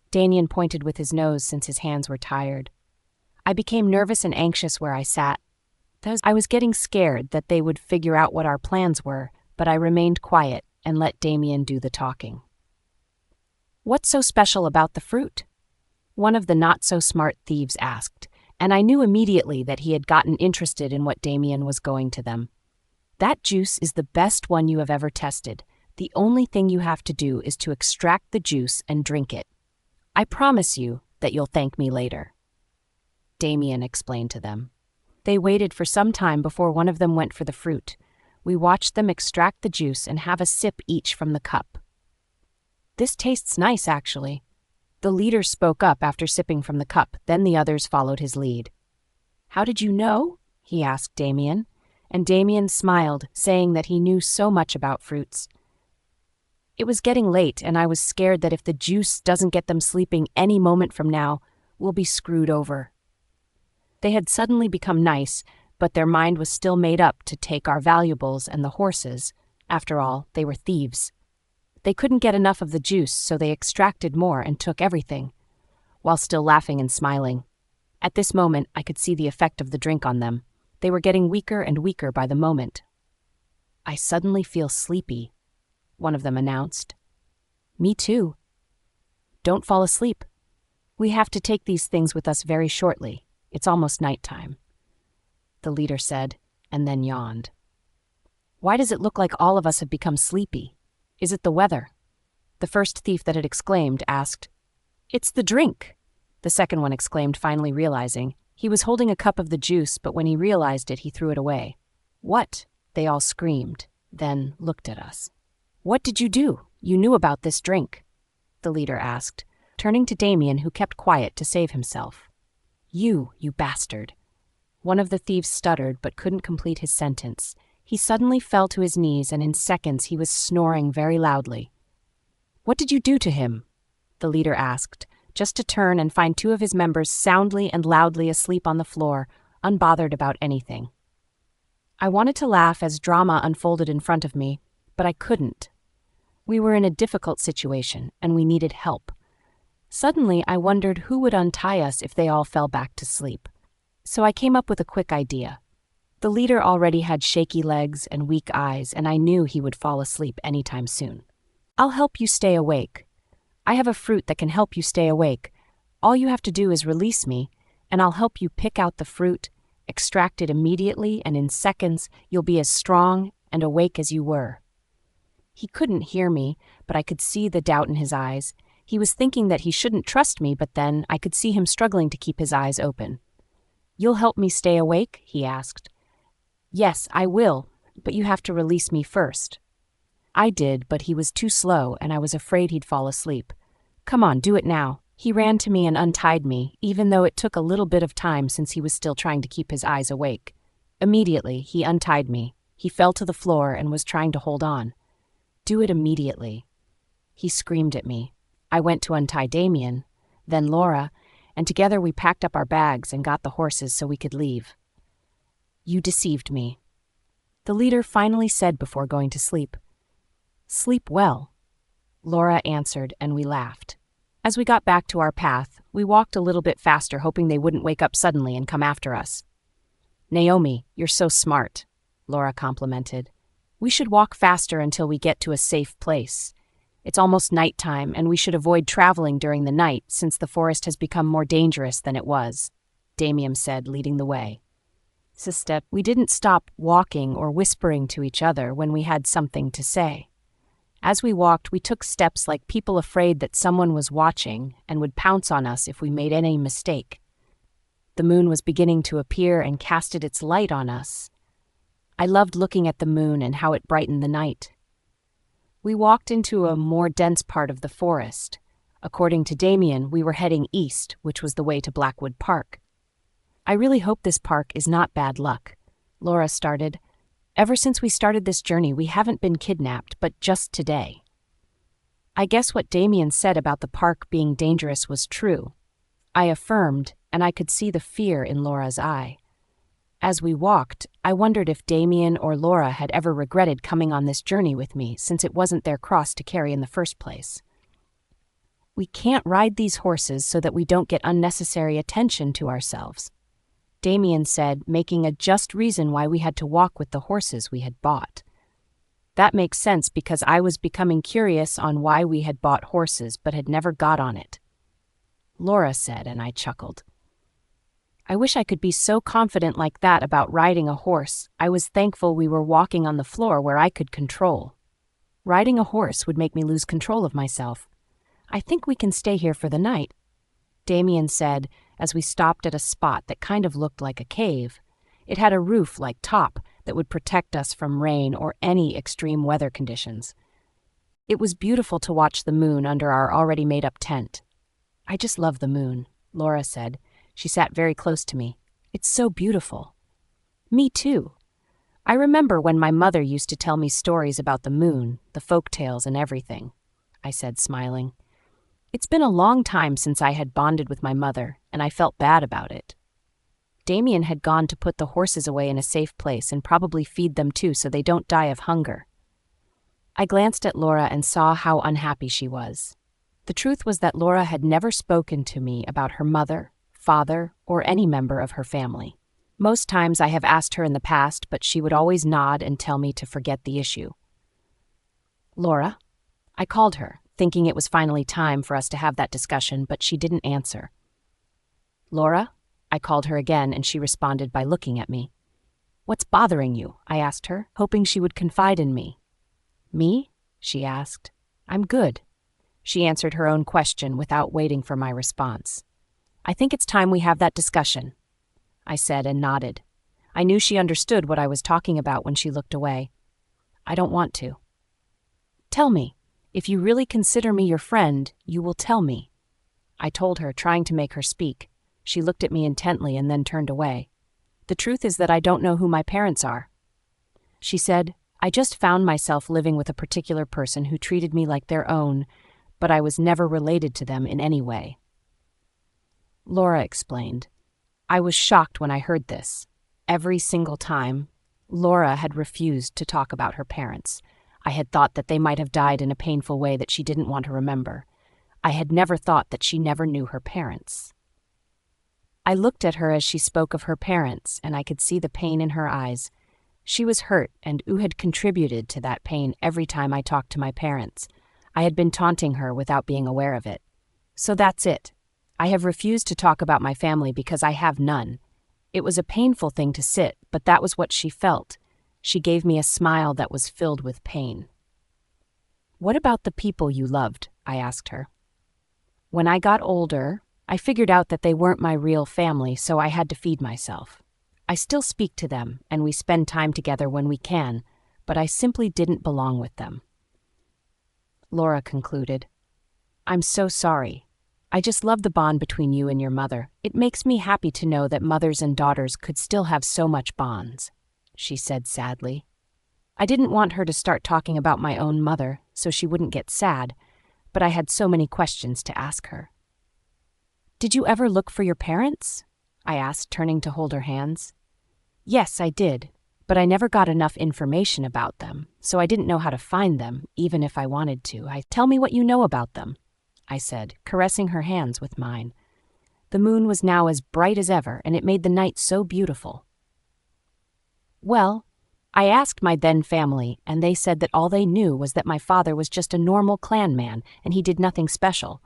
Damien pointed with his nose since his hands were tired. I became nervous and anxious where I sat. I was getting scared that they would figure out what our plans were, but I remained quiet and let Damien do the talking. "What's so special about the fruit?" one of the not-so-smart thieves asked, and I knew immediately that he had gotten interested in what Damien was going to them. "That juice is the best one you have ever tested. The only thing you have to do is to extract the juice and drink it. I promise you that you'll thank me later," Damien explained to them. They waited for some time before one of them went for the fruit. We watched them extract the juice and have a sip each from the cup. "This tastes nice, actually." The leader spoke up after sipping from the cup, then the others followed his lead. "How did you know?" he asked Damien, and Damien smiled, saying that he knew so much about fruits. "It was getting late, and I was scared that if the juice doesn't get them sleeping any moment from now, we'll be screwed over." They had suddenly become nice, but their mind was still made up to take our valuables and the horses. After all, they were thieves. They couldn't get enough of the juice, so they extracted more and took everything, while still laughing and smiling. At this moment, I could see the effect of the drink on them. They were getting weaker and weaker by the moment. "I suddenly feel sleepy," one of them announced. "Me too." "Don't fall asleep. We have to take these things with us very shortly. It's almost nighttime," the leader said, and then yawned. "Why does it look like all of us have become sleepy? Is it the weather?" The first thief that had exclaimed asked. "It's the drink," the second one exclaimed, finally realizing. He was holding a cup of the juice, but when he realized it, he threw it away. "What?" they all screamed, then looked at us. "What did you do? You knew about this drink," the leader asked, turning to Damien, who kept quiet to save himself. You bastard." One of the thieves stuttered but couldn't complete his sentence. He suddenly fell to his knees, and in seconds he was snoring very loudly. "What did you do to him?" the leader asked, just to turn and find two of his members soundly and loudly asleep on the floor, unbothered about anything. I wanted to laugh as drama unfolded in front of me, but I couldn't. We were in a difficult situation, and we needed help. Suddenly, I wondered who would untie us if they all fell back to sleep. So I came up with a quick idea. The leader already had shaky legs and weak eyes, and I knew he would fall asleep anytime soon. "I'll help you stay awake. I have a fruit that can help you stay awake. All you have to do is release me, and I'll help you pick out the fruit, extract it immediately, and in seconds you'll be as strong and awake as you were." He couldn't hear me, but I could see the doubt in his eyes. He was thinking that he shouldn't trust me, but then I could see him struggling to keep his eyes open. "You'll help me stay awake?" he asked. "Yes, I will, but you have to release me first." I did, but he was too slow, and I was afraid he'd fall asleep. "Come on, do it now." He ran to me and untied me, even though it took a little bit of time since he was still trying to keep his eyes awake. Immediately, he untied me. He fell to the floor and was trying to hold on. "Do it immediately." He screamed at me. I went to untie Damien, then Laura, and together we packed up our bags and got the horses so we could leave. "You deceived me," the leader finally said before going to sleep. "Sleep well," Laura answered, and we laughed. As we got back to our path, we walked a little bit faster, hoping they wouldn't wake up suddenly and come after us. "Naomi, you're so smart," Laura complimented. "We should walk faster until we get to a safe place. It's almost nighttime, and we should avoid traveling during the night since the forest has become more dangerous than it was," Damien said, leading the way. Sister, we didn't stop walking or whispering to each other when we had something to say. As we walked, we took steps like people afraid that someone was watching and would pounce on us if we made any mistake. The moon was beginning to appear and casted its light on us. I loved looking at the moon and how it brightened the night. We walked into a more dense part of the forest. According to Damien, we were heading east, which was the way to Blackwood Park. "I really hope this park is not bad luck," Laura started. "Ever since we started this journey, we haven't been kidnapped, but just today." I guess what Damien said about the park being dangerous was true. I affirmed, and I could see the fear in Laura's eye. As we walked, I wondered if Damien or Laura had ever regretted coming on this journey with me, since it wasn't their cross to carry in the first place. "We can't ride these horses so that we don't get unnecessary attention to ourselves," Damien said, making a just reason why we had to walk with the horses we had bought. That makes sense because I was becoming curious on why we had bought horses but had never got on it. Laura said, and I chuckled. I wish I could be so confident like that about riding a horse. I was thankful we were walking on the floor where I could control. Riding a horse would make me lose control of myself. "I think we can stay here for the night," Damien said as we stopped at a spot that kind of looked like a cave. It had a roof like top that would protect us from rain or any extreme weather conditions. It was beautiful to watch the moon under our already made-up tent. "I just love the moon," Laura said. She sat very close to me. "It's so beautiful." "Me too. I remember when my mother used to tell me stories about the moon, the folk tales and everything," I said, smiling. It's been a long time since I had bonded with my mother, and I felt bad about it. Damien had gone to put the horses away in a safe place and probably feed them too so they don't die of hunger. I glanced at Laura and saw how unhappy she was. The truth was that Laura had never spoken to me about her mother, father, or any member of her family. Most times I have asked her in the past, but she would always nod and tell me to forget the issue. "Laura?" I called her, thinking it was finally time for us to have that discussion, but she didn't answer. "Laura?" I called her again, and she responded by looking at me. "What's bothering you?" I asked her, hoping she would confide in me. "Me?" she asked. "I'm good." She answered her own question without waiting for my response. "I think it's time we have that discussion," I said and nodded. I knew she understood what I was talking about when she looked away. "I don't want to." "Tell me. If you really consider me your friend, you will tell me," I told her, trying to make her speak. She looked at me intently and then turned away. "The truth is that I don't know who my parents are." She said, "I just found myself living with a particular person who treated me like their own, but I was never related to them in any way." Laura explained. I was shocked when I heard this. Every single time, Laura had refused to talk about her parents. I had thought that they might have died in a painful way that she didn't want to remember. I had never thought that she never knew her parents. I looked at her as she spoke of her parents, and I could see the pain in her eyes. She was hurt, and had contributed to that pain every time I talked to my parents. I had been taunting her without being aware of it. So that's it. I have refused to talk about my family because I have none. It was a painful thing to sit, but that was what she felt. She gave me a smile that was filled with pain. "What about the people you loved?" I asked her. "When I got older, I figured out that they weren't my real family, so I had to feed myself. I still speak to them, and we spend time together when we can, but I simply didn't belong with them." Laura concluded, "I'm so sorry. I just love the bond between you and your mother. It makes me happy to know that mothers and daughters could still have so much bonds," she said sadly. I didn't want her to start talking about my own mother, so she wouldn't get sad, but I had so many questions to ask her. "Did you ever look for your parents?" I asked, turning to hold her hands. "Yes, I did, but I never got enough information about them, so I didn't know how to find them, even if I wanted to. Tell me what you know about them," I said, caressing her hands with mine. The moon was now as bright as ever, and it made the night so beautiful. Well, I asked my then family, and they said that all they knew was that my father was just a normal clan man, and he did nothing special.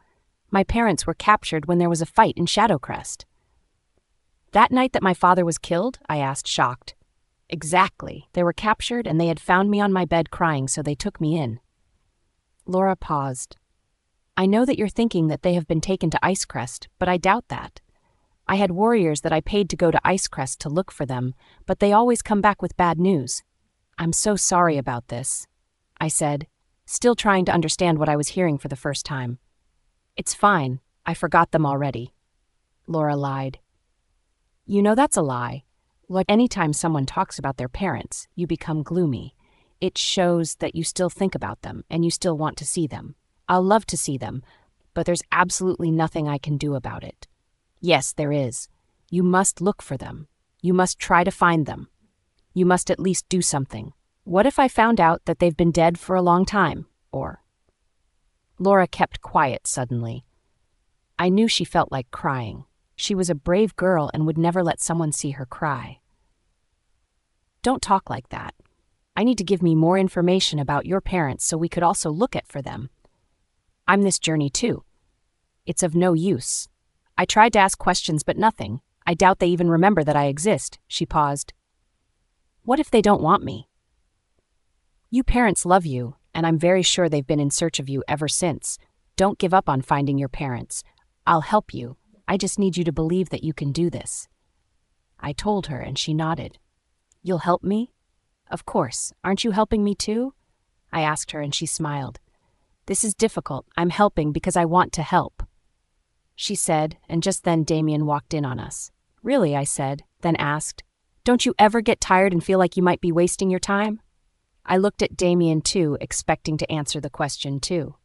My parents were captured when there was a fight in Shadowcrest. That night that my father was killed? I asked, shocked. Exactly. They were captured, and they had found me on my bed crying, so they took me in. Laura paused. I know that you're thinking that they have been taken to Ice-crest, but I doubt that. I had warriors that I paid to go to Ice-crest to look for them, but they always come back with bad news. I'm so sorry about this, I said, still trying to understand what I was hearing for the first time. It's fine. I forgot them already. Laura lied. You know that's a lie. Like anytime someone talks about their parents, you become gloomy. It shows that you still think about them and you still want to see them. I'll love to see them, but there's absolutely nothing I can do about it. Yes, there is. You must look for them. You must try to find them. You must at least do something. What if I found out that they've been dead for a long time? Or... Laura kept quiet suddenly. I knew she felt like crying. She was a brave girl and would never let someone see her cry. Don't talk like that. I need to give me more information about your parents so we could also look at for them. I'm this journey too. It's of no use. I tried to ask questions, but nothing. I doubt they even remember that I exist. She paused. What if they don't want me? You parents love you, and I'm very sure they've been in search of you ever since. Don't give up on finding your parents. I'll help you. I just need you to believe that you can do this. I told her, and she nodded. You'll help me? Of course. Aren't you helping me too? I asked her, and she smiled. This is difficult. I'm helping because I want to help, she said, and just then Damien walked in on us. Really, I said, then asked, don't you ever get tired and feel like you might be wasting your time? I looked at Damien too, expecting to answer the question too.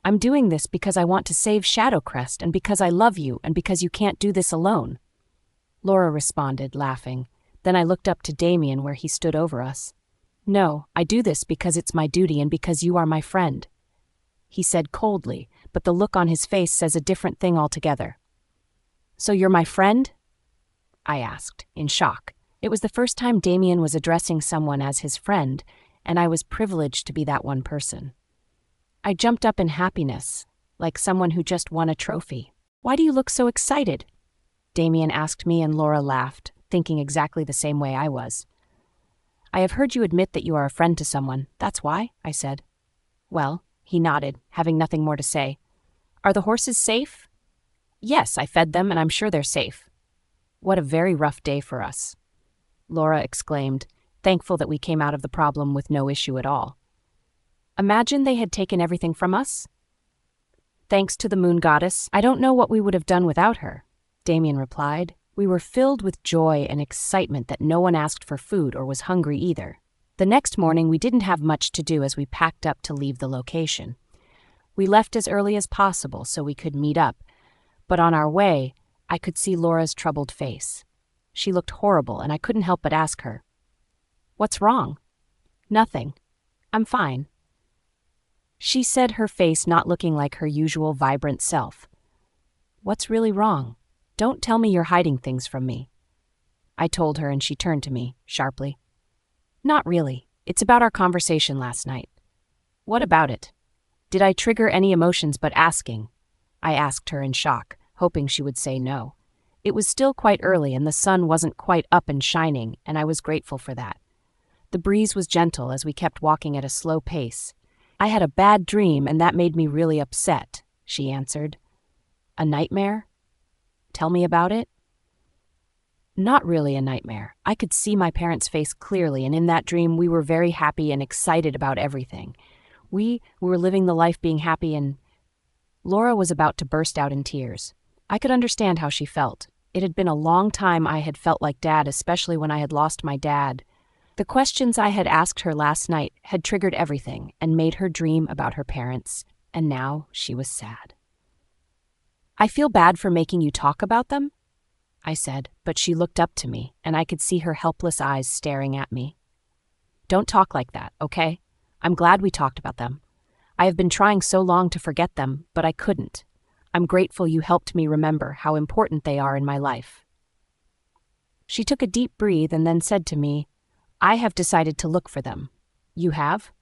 I'm doing this because I want to save Shadowcrest and because I love you and because you can't do this alone. Laura responded, laughing. Then I looked up to Damien where he stood over us. No, I do this because it's my duty and because you are my friend, he said coldly, but the look on his face says a different thing altogether. So you're my friend? I asked, in shock. It was the first time Damien was addressing someone as his friend, and I was privileged to be that one person. I jumped up in happiness, like someone who just won a trophy. Why do you look so excited? Damien asked me, and Laura laughed, thinking exactly the same way I was. I have heard you admit that you are a friend to someone. That's why, I said. Well, he nodded, having nothing more to say. Are the horses safe? Yes, I fed them, and I'm sure they're safe. What a very rough day for us, Laura exclaimed, thankful that we came out of the problem with no issue at all. Imagine they had taken everything from us? Thanks to the moon goddess, I don't know what we would have done without her, Damien replied. We were filled with joy and excitement that no one asked for food or was hungry either. The next morning we didn't have much to do as we packed up to leave the location. We left as early as possible so we could meet up, but on our way, I could see Laura's troubled face. She looked horrible, and I couldn't help but ask her, What's wrong? Nothing. I'm fine. She said, her face not looking like her usual vibrant self. What's really wrong? Don't tell me you're hiding things from me. I told her, and she turned to me, sharply. Not really. It's about our conversation last night. What about it? Did I trigger any emotions but asking? I asked her in shock, hoping she would say no. It was still quite early and the sun wasn't quite up and shining, and I was grateful for that. The breeze was gentle as we kept walking at a slow pace. I had a bad dream and that made me really upset, she answered. A nightmare? Tell me about it. Not really a nightmare. I could see my parents' face clearly, and in that dream we were very happy and excited about everything. We were living the life being happy, and Laura was about to burst out in tears. I could understand how she felt. It had been a long time I had felt like Dad, especially when I had lost my dad. The questions I had asked her last night had triggered everything and made her dream about her parents, and now she was sad. I feel bad for making you talk about them, I said, but she looked up to me, and I could see her helpless eyes staring at me. Don't talk like that, okay? I'm glad we talked about them. I have been trying so long to forget them, but I couldn't. I'm grateful you helped me remember how important they are in my life." She took a deep breath and then said to me, "I have decided to look for them." "You have?"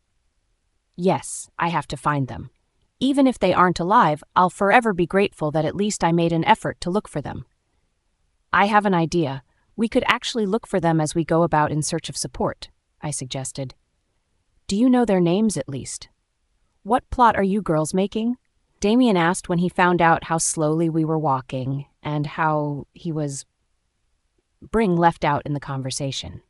"Yes, I have to find them. Even if they aren't alive, I'll forever be grateful that at least I made an effort to look for them." "I have an idea. We could actually look for them as we go about in search of support," I suggested. "Do you know their names at least?" "What plot are you girls making?" Damien asked when he found out how slowly we were walking and how he was left out in the conversation.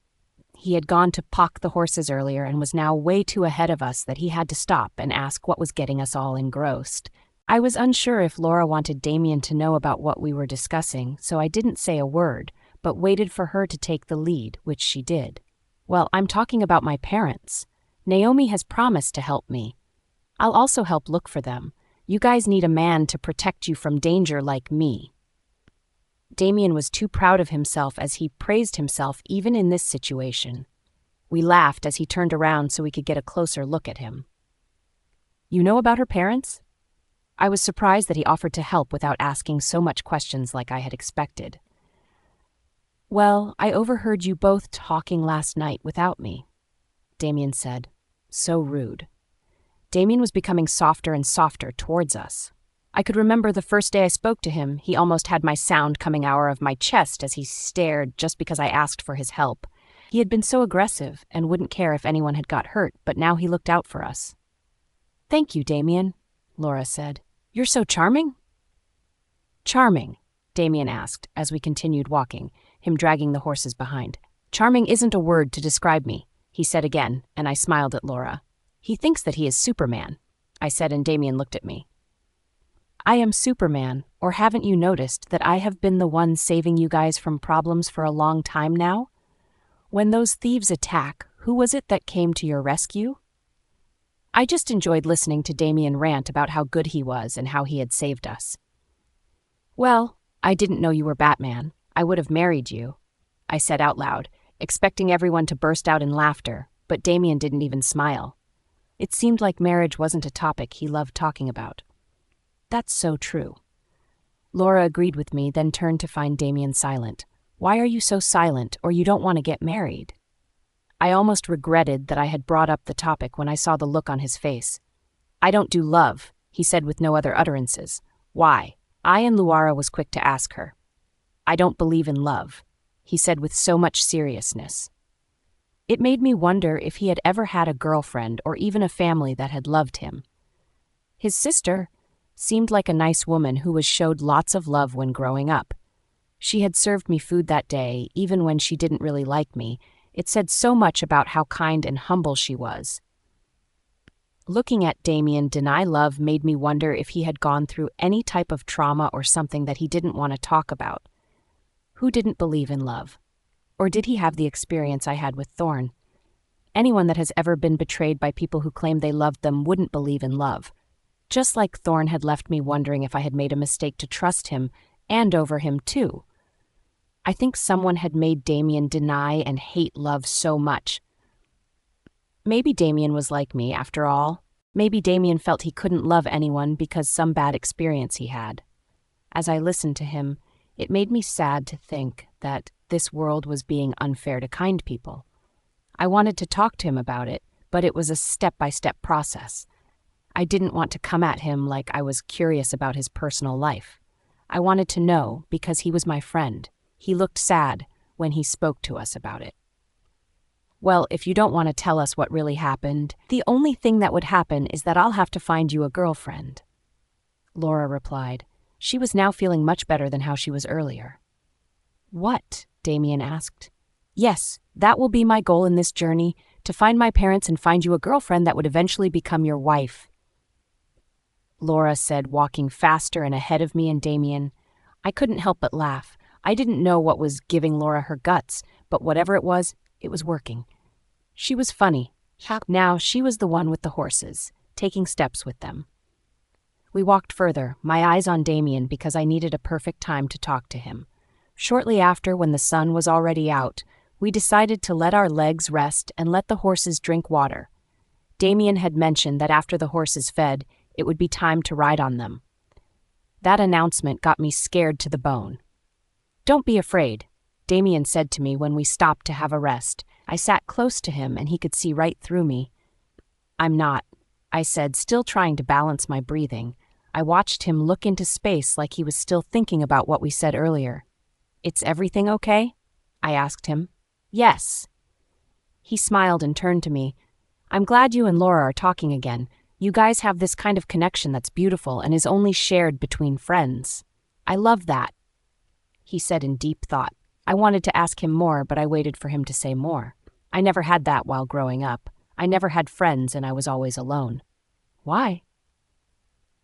He had gone to pock the horses earlier and was now way too ahead of us that he had to stop and ask what was getting us all engrossed. I was unsure if Laura wanted Damien to know about what we were discussing, so I didn't say a word, but waited for her to take the lead, which she did. "Well, I'm talking about my parents. Naomi has promised to help me. I'll also help look for them. You guys need a man to protect you from danger like me." Damien was too proud of himself as he praised himself even in this situation. We laughed as he turned around so we could get a closer look at him. "You know about her parents?" I was surprised that he offered to help without asking so much questions like I had expected. "Well, I overheard you both talking last night without me," Damien said. So rude. Damien was becoming softer and softer towards us. I could remember the first day I spoke to him, he almost had my sound coming out of my chest as he stared just because I asked for his help. He had been so aggressive and wouldn't care if anyone had got hurt, but now he looked out for us. "Thank you, Damien," Laura said. "You're so charming." "Charming?" Damien asked as we continued walking, him dragging the horses behind. "Charming isn't a word to describe me," he said again, and I smiled at Laura. "He thinks that he is Superman," I said, and Damien looked at me. "I am Superman, or haven't you noticed that I have been the one saving you guys from problems for a long time now? When those thieves attack, who was it that came to your rescue?" I just enjoyed listening to Damien rant about how good he was and how he had saved us. "Well, I didn't know you were Batman. I would have married you," I said out loud, expecting everyone to burst out in laughter, but Damien didn't even smile. It seemed like marriage wasn't a topic he loved talking about. "That's so true." Laura agreed with me, then turned to find Damien silent. "Why are you so silent, or you don't want to get married?" I almost regretted that I had brought up the topic when I saw the look on his face. "I don't do love," he said with no other utterances. "Why?" Laura was quick to ask her. "I don't believe in love," he said with so much seriousness. It made me wonder if he had ever had a girlfriend or even a family that had loved him. His sister seemed like a nice woman who was showed lots of love when growing up. She had served me food that day, even when she didn't really like me. It said so much about how kind and humble she was. Looking at Damien deny love made me wonder if he had gone through any type of trauma or something that he didn't want to talk about. Who didn't believe in love? Or did he have the experience I had with Thorne? Anyone that has ever been betrayed by people who claimed they loved them wouldn't believe in love. Just like Thorne had left me wondering if I had made a mistake to trust him and over him too. I think someone had made Damien deny and hate love so much. Maybe Damien was like me after all. Maybe Damien felt he couldn't love anyone because some bad experience he had. As I listened to him, it made me sad to think that this world was being unfair to kind people. I wanted to talk to him about it, but it was a step-by-step process. I didn't want to come at him like I was curious about his personal life. I wanted to know because he was my friend. He looked sad when he spoke to us about it. "Well, if you don't want to tell us what really happened, the only thing that would happen is that I'll have to find you a girlfriend," Laura replied. She was now feeling much better than how she was earlier. "What?" Damien asked. "Yes, that will be my goal in this journey, to find my parents and find you a girlfriend that would eventually become your wife," Laura said, walking faster and ahead of me and Damien. I couldn't help but laugh. I didn't know what was giving Laura her guts, but whatever it was working. She was funny. Now she was the one with the horses, taking steps with them. We walked further, my eyes on Damien because I needed a perfect time to talk to him. Shortly after, when the sun was already out, we decided to let our legs rest and let the horses drink water. Damien had mentioned that after the horses fed, it would be time to ride on them. That announcement got me scared to the bone. "Don't be afraid," Damien said to me when we stopped to have a rest. I sat close to him and he could see right through me. "I'm not," I said, still trying to balance my breathing. I watched him look into space like he was still thinking about what we said earlier. "It's everything okay?" I asked him. "Yes." He smiled and turned to me. "I'm glad you and Laura are talking again. You guys have this kind of connection that's beautiful and is only shared between friends. I love that," he said in deep thought. I wanted to ask him more, but I waited for him to say more. I never had that while growing up. I never had friends and I was always alone. Why?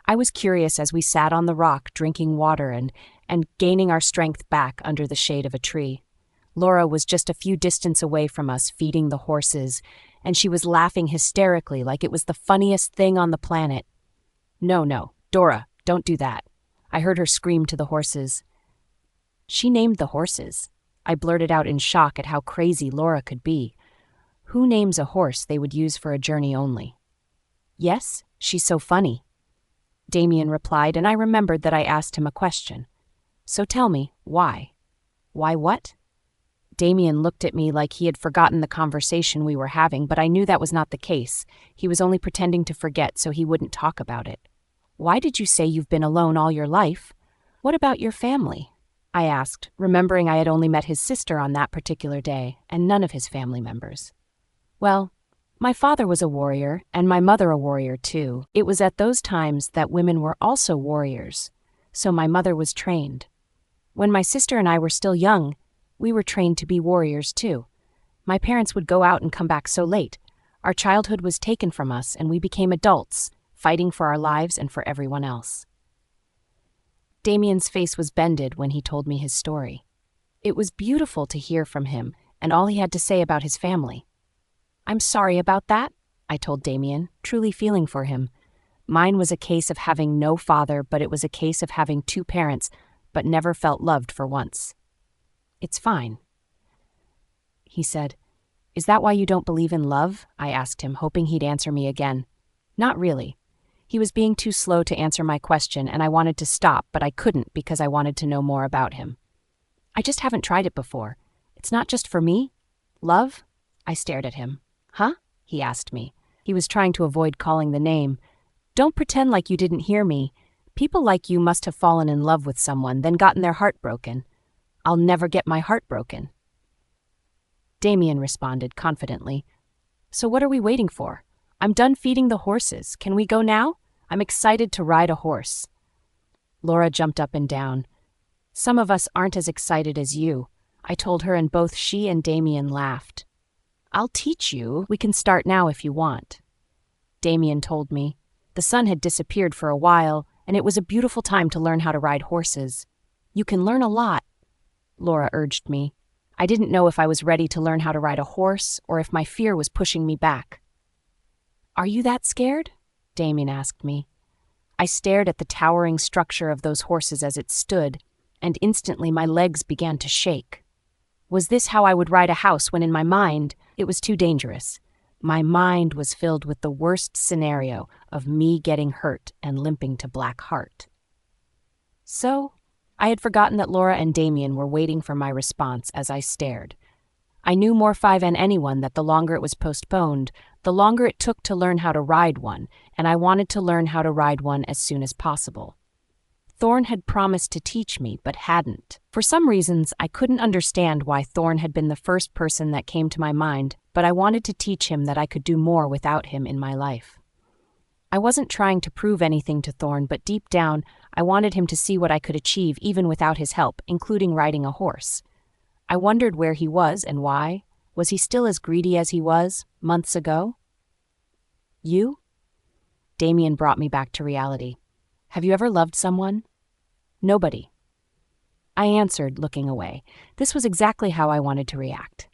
I was curious as we sat on the rock drinking water and gaining our strength back under the shade of a tree. Laura was just a few distance away from us feeding the horses, and she was laughing hysterically like it was the funniest thing on the planet. No, Dora, don't do that," I heard her scream to the horses. She named the horses. I blurted out in shock at how crazy Laura could be. Who names a horse they would use for a journey only? "Yes, she's so funny," Damien replied, and I remembered that I asked him a question. "So tell me, why?" "Why what?" Damien looked at me like he had forgotten the conversation we were having, but I knew that was not the case. He was only pretending to forget so he wouldn't talk about it. "Why did you say you've been alone all your life? What about your family?" I asked, remembering I had only met his sister on that particular day, and none of his family members. "Well, my father was a warrior, and my mother a warrior too. It was at those times that women were also warriors, so my mother was trained. When my sister and I were still young, we were trained to be warriors too. My parents would go out and come back so late. Our childhood was taken from us, and we became adults, fighting for our lives and for everyone else." Damien's face was bended when he told me his story. It was beautiful to hear from him, and all he had to say about his family. "I'm sorry about that," I told Damien, truly feeling for him. Mine was a case of having no father, but it was a case of having two parents, but never felt loved for once. "It's fine," he said. "Is that why you don't believe in love?" I asked him, hoping he'd answer me again. "Not really." He was being too slow to answer my question, and I wanted to stop, but I couldn't because I wanted to know more about him. "I just haven't tried it before. It's not just for me. Love?" I stared at him. "Huh?" he asked me. He was trying to avoid calling the name. "Don't pretend like you didn't hear me. People like you must have fallen in love with someone, then gotten their heart broken. I'll never get my heart broken." Damien responded confidently. "So what are we waiting for? I'm done feeding the horses. Can we go now? I'm excited to ride a horse." Laura jumped up and down. "Some of us aren't as excited as you," I told her, and both she and Damien laughed. "I'll teach you. We can start now if you want," Damien told me. The sun had disappeared for a while, and it was a beautiful time to learn how to ride horses. "You can learn a lot," Laura urged me. I didn't know if I was ready to learn how to ride a horse or if my fear was pushing me back. "Are you that scared?" Damien asked me. I stared at the towering structure of those horses as it stood, and instantly my legs began to shake. Was this how I would ride a house when in my mind it was too dangerous? My mind was filled with the worst scenario of me getting hurt and limping to Black Heart. So, I had forgotten that Laura and Damien were waiting for my response as I stared. I knew more 5 than anyone that the longer it was postponed, the longer it took to learn how to ride one, and I wanted to learn how to ride one as soon as possible. Thorne had promised to teach me, but hadn't. For some reasons, I couldn't understand why Thorne had been the first person that came to my mind, but I wanted to teach him that I could do more without him in my life. I wasn't trying to prove anything to Thorne, but deep down, I wanted him to see what I could achieve even without his help, including riding a horse. I wondered where he was and why. Was he still as greedy as he was months ago? "You?" Damien brought me back to reality. "Have you ever loved someone?" "Nobody," I answered, looking away. This was exactly how I wanted to react.